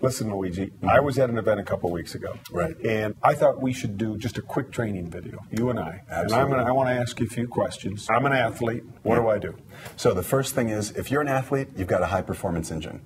Listen, Luigi, I was at an event a couple weeks ago. Right. And I thought we should do just a quick training video, you and I. Absolutely. And I want to ask you a few questions. I'm an athlete. What do I do? So the first thing is, if you're an athlete, you've got a high-performance engine.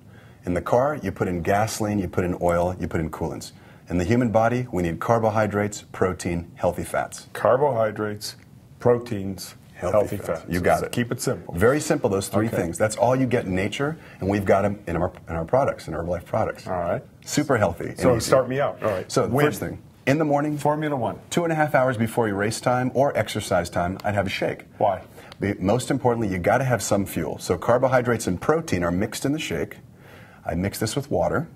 In the car, you put in gasoline, you put in oil, you put in coolants. In the human body, we need carbohydrates, protein, healthy fats. Carbohydrates, proteins, healthy fats. You got it. Keep it simple. Very simple, those three things. That's all you get in nature, and we've got them in our products, in Herbalife products. All right. Super healthy. So start me out. All right. So the first thing, in the morning, Formula One. 2.5 hours before your race time or exercise time, I'd have a shake. Why? Most importantly, you got to have some fuel. So carbohydrates and protein are mixed in the shake. I mix this with water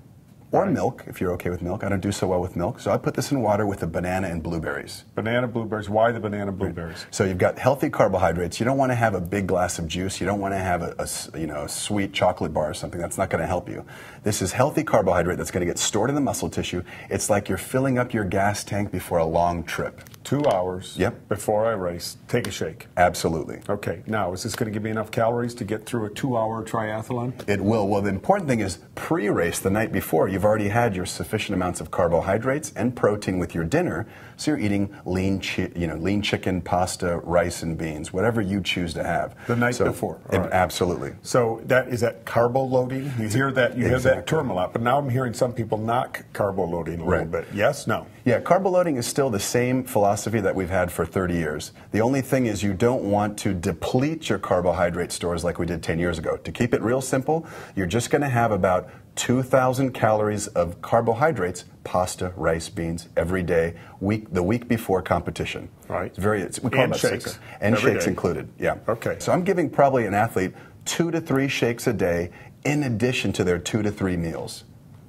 or milk, if you're okay with milk. I don't do so well with milk, so I put this in water with the banana and blueberries. Banana, blueberries. Why the banana, blueberries? So you've got healthy carbohydrates. You don't want to have a big glass of juice. You don't want to have a sweet chocolate bar or something. That's not going to help you. This is healthy carbohydrate that's going to get stored in the muscle tissue. It's like you're filling up your gas tank before a long trip. 2 hours before I race, take a shake. Absolutely. Okay, now is this going to give me enough calories to get through a 2-hour triathlon? It will. Well, the important thing is pre-race, the night before, you've already had your sufficient amounts of carbohydrates and protein with your dinner, so you're eating lean chicken, pasta, rice, and beans, whatever you choose to have. The night before. Right. Absolutely. So is that carbo loading? You hear that hear that term a lot, but now I'm hearing some people knock carbo loading a little bit. Yes? No? Yeah, carbo loading is still the same philosophy that we've had for 30 years. The only thing is you don't want to deplete your carbohydrate stores like we did 10 years ago. To keep it real simple, you're just going to have about 2,000 calories of carbohydrates, pasta, rice, beans, every day, the week before competition. Right. We call it shakes. And shakes included, yeah. Okay. So I'm giving probably an athlete 2 to 3 shakes a day in addition to their 2 to 3 meals.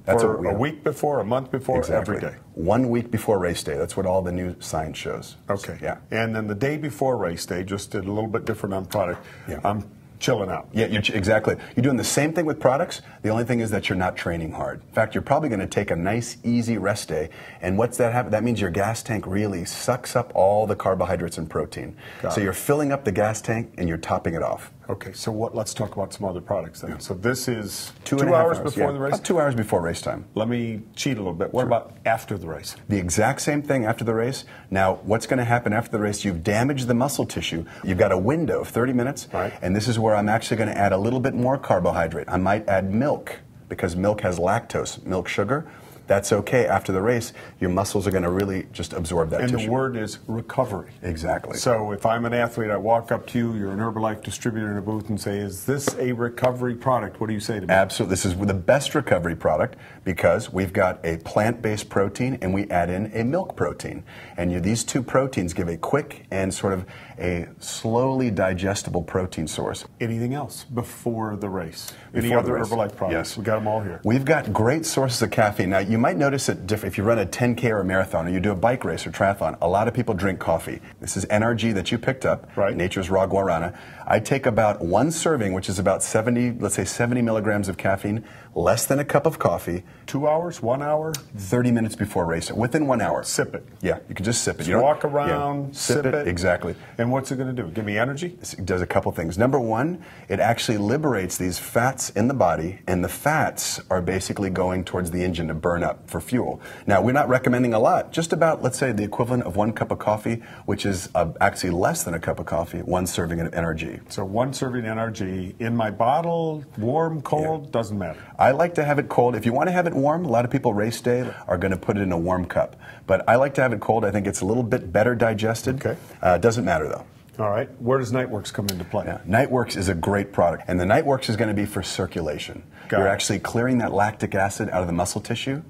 That's for a week before, a month before, every day. 1 week before race day. That's what all the new science shows. Okay. Yeah. And then the day before race day, just a little bit different on product. Yeah. I'm chilling out. Yeah, exactly. You're doing the same thing with products. The only thing is that you're not training hard. In fact, you're probably going to take a nice, easy rest day. And what's that happen? That means your gas tank really sucks up all the carbohydrates and protein. So you're filling up the gas tank and you're topping it off. Okay, so let's talk about some other products then. Yeah. So this is 2 hours before the race? About 2 hours before race time. Let me cheat a little bit. What about after the race? The exact same thing after the race. Now, what's going to happen after the race? You've damaged the muscle tissue. You've got a window of 30 minutes, and this is where I'm actually going to add a little bit more carbohydrate. I might add milk, because milk has lactose, milk sugar. That's okay. After the race, your muscles are going to really just absorb that tissue. And the word is recovery. Exactly. So if I'm an athlete, I walk up to you, you're an Herbalife distributor in a booth, and say, is this a recovery product? What do you say to me? Absolutely. This is the best recovery product because we've got a plant-based protein and we add in a milk protein. And these two proteins give a quick and sort of a slowly digestible protein source. Anything else before the race? Any other Herbalife products? Yes. We got them all here. We've got great sources of caffeine. Now, you might notice it different if you run a 10K or a marathon or you do a bike race or triathlon. A lot of people drink coffee. This is NRG that you picked up, Nature's Raw Guarana. I take about 1 serving, which is about 70, let's say 70 milligrams of caffeine, less than a cup of coffee. 2 hours, 1 hour? 30 minutes before race, within 1 hour. Sip it. Yeah, you can just sip it. So you walk around, sip it. Exactly. And what's it going to do? Give me energy? It does a couple things. Number one, it actually liberates these fats in the body, and the fats are basically going towards the engine to burn up for fuel. Now, we're not recommending a lot, just about, let's say, the equivalent of 1 cup of coffee, which is actually less than a cup of coffee, 1 serving of NRG. So 1 serving NRG in my bottle, warm, cold, doesn't matter. I like to have it cold. If you want to have it warm, a lot of people race day are going to put it in a warm cup. But I like to have it cold. I think it's a little bit better digested. Okay. Doesn't matter, though. All right. Where does Nightworks come into play? Yeah. Nightworks is a great product. And the Nightworks is going to be for circulation. You're actually clearing that lactic acid out of the muscle tissue.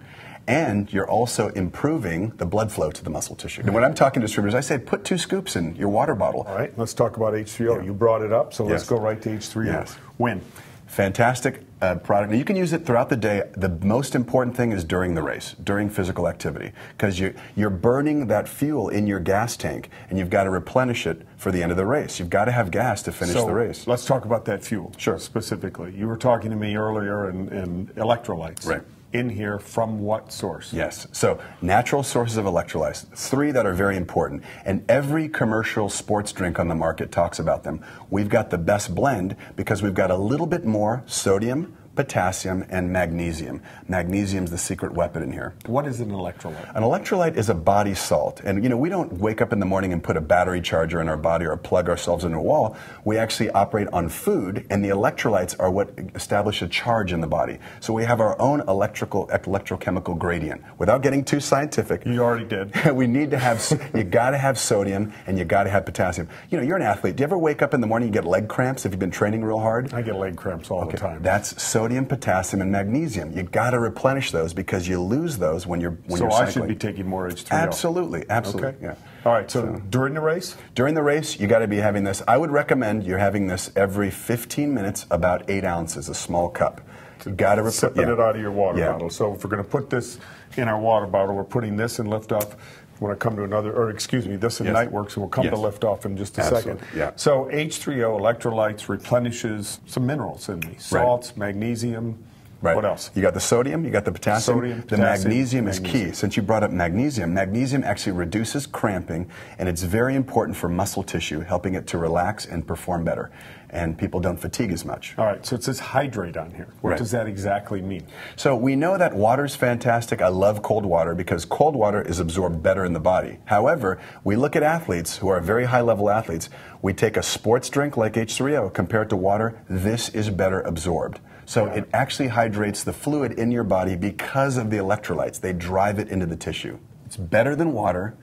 And you're also improving the blood flow to the muscle tissue. And when I'm talking to distributors, I say put 2 scoops in your water bottle. All right. Let's talk about H3O. You brought it up, so let's go right to H3O. Yes. When? Fantastic product. Now, you can use it throughout the day. The most important thing is during the race, during physical activity, because you're burning that fuel in your gas tank, and you've got to replenish it for the end of the race. You've got to have gas to finish the race. Let's talk about that fuel. Sure. Specifically. You were talking to me earlier in electrolytes. Right. In here from what source? Yes. So natural sources of electrolytes, 3 that are very important. And every commercial sports drink on the market talks about them. We've got the best blend because we've got a little bit more sodium, potassium, and magnesium. Magnesium's the secret weapon in here. What is an electrolyte? An electrolyte is a body salt. And you know, we don't wake up in the morning and put a battery charger in our body or plug ourselves into a wall. We actually operate on food, and the electrolytes are what establish a charge in the body. So we have our own electrochemical gradient. Without getting too scientific. You already did. We need to have, you got to have sodium and you got to have potassium. You know, you're an athlete. Do you ever wake up in the morning and get leg cramps if you've been training real hard? I get leg cramps all the time. That's sodium, potassium, and magnesium. You got to replenish those because you lose those when you're cycling. So I should be taking more H3O. Absolutely, absolutely. Okay. Yeah. All right. So during the race? During the race, you got to be having this. I would recommend you're having this every 15 minutes, about 8 ounces, a small cup. You got to sipping it out of your water bottle. So if we're going to put this in our water bottle, we're putting this in liftoff. When I come to another, or excuse me, this in Nightworks, and we'll come to liftoff in just a second. Yeah. So H3O electrolytes replenishes some minerals in me: salts, magnesium. Right. What else? You got the sodium, you got the potassium. Sodium, the magnesium is key. Since you brought up magnesium, magnesium actually reduces cramping, and it's very important for muscle tissue, helping it to relax and perform better. And people don't fatigue as much. All right, so it says hydrate on here. What does that exactly mean? So we know that water's fantastic. I love cold water because cold water is absorbed better in the body. However, we look at athletes who are very high-level athletes. We take a sports drink like H3O, compare it to water. This is better absorbed. So it actually hydrates the fluid in your body because of the electrolytes. They drive it into the tissue. It's better than water.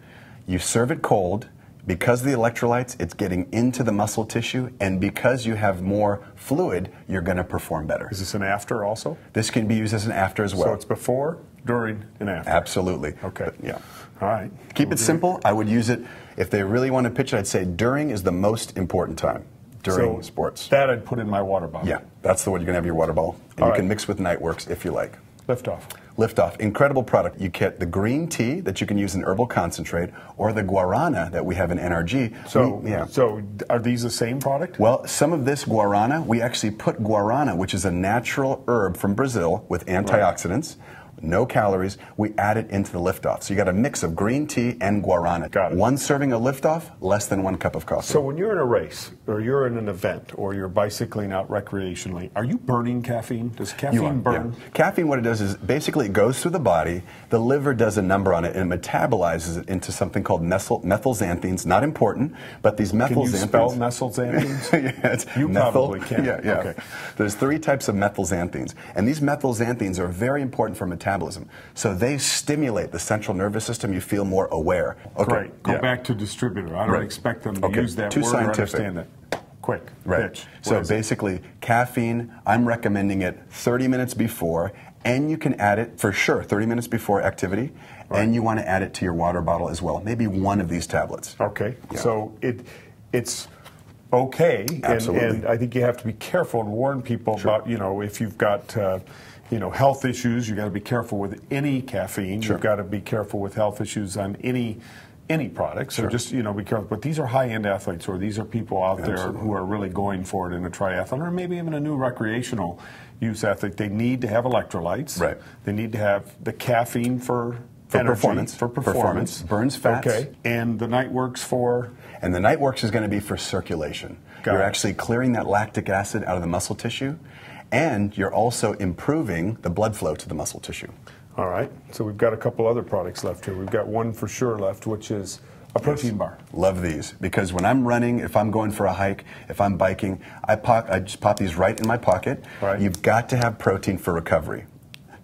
You serve it cold. Because of the electrolytes, it's getting into the muscle tissue, and because you have more fluid, you're going to perform better. Is this an after also? This can be used as an after as well. So it's before, during, and after? Absolutely. Okay. But, yeah. All right. Keep it simple. I would use it, if they really want to pitch it, I'd say during is the most important time. During sports. That I'd put in my water bottle. Yeah, that's the one you're going to have your water bottle. And you can mix with Nightworks if you like. Liftoff. Liftoff, incredible product. You get the green tea that you can use in herbal concentrate, or the guarana that we have in NRG. So are these the same product? Well, some of this guarana, we actually put guarana, which is a natural herb from Brazil with antioxidants. No calories. We add it into the Liftoff. So you got a mix of green tea and guarana. Got it. One serving of Liftoff, less than 1 cup of coffee. So when you're in a race, or you're in an event, or you're bicycling out recreationally, are you burning caffeine? Does caffeine burn? Yeah. Caffeine, what it does is basically it goes through the body. The liver does a number on it and metabolizes it into something called methylxanthines. Not important, but these methylxanthines. Can you spell methylxanthines? You probably can. Yeah. Okay. There's 3 types of methylxanthines, and these methylxanthines are very important for metabolism. So they stimulate the central nervous system. You feel more aware. Okay. Great. Go back to distributor. I don't expect them to use that word or understand it. Quick. Pitch. So basically, caffeine, I'm recommending it 30 minutes before, and you can add it for sure 30 minutes before activity, and you want to add it to your water bottle as well. Maybe 1 of these tablets. Okay. Yeah. So it's okay, and I think you have to be careful and warn people about, if you've got health issues, you got to be careful with any caffeine. You've got to be careful with health issues on any product. So just be careful. But these are high-end athletes, or these are people out there who are really going for it in a triathlon, or maybe even a new recreational use athlete. They need to have electrolytes. Right. They need to have the caffeine for performance. For performance. Burns fats. Okay. And the Nightworks for? And the Nightworks is going to be for circulation. You're actually clearing that lactic acid out of the muscle tissue, and you're also improving the blood flow to the muscle tissue. All right. So we've got a couple other products left here. We've got one for sure left, which is a protein bar. Love these, because when I'm running, if I'm going for a hike, if I'm biking, I just pop these right in my pocket. Right. You've got to have protein for recovery.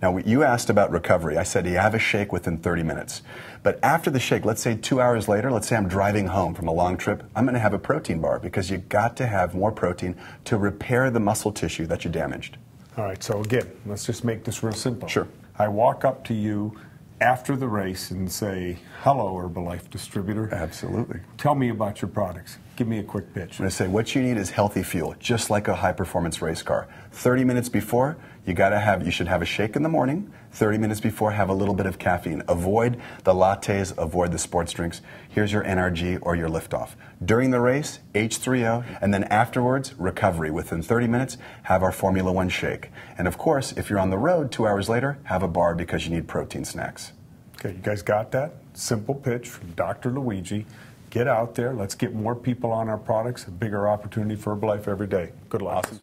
Now, you asked about recovery. I said you have a shake within 30 minutes. But after the shake, let's say 2 hours later, let's say I'm driving home from a long trip, I'm going to have a protein bar, because you've got to have more protein to repair the muscle tissue that you damaged. All right, so again, let's just make this real simple. Sure. I walk up to you after the race and say, hello, Herbalife distributor. Absolutely. Tell me about your products. Give me a quick pitch. I'm going to say what you need is healthy fuel, just like a high-performance race car. 30 minutes before, you should have a shake in the morning. 30 minutes before, have a little bit of caffeine. Avoid the lattes, avoid the sports drinks. Here's your NRG or your Liftoff. During the race, H3O, and then afterwards, recovery. Within 30 minutes, have our Formula 1 shake. And of course, if you're on the road 2 hours later, have a bar because you need protein snacks. Okay, you guys got that? Simple pitch from Dr. Luigi. Get out there. Let's get more people on our products. A bigger opportunity for Herbalife every day. Good luck. Awesome.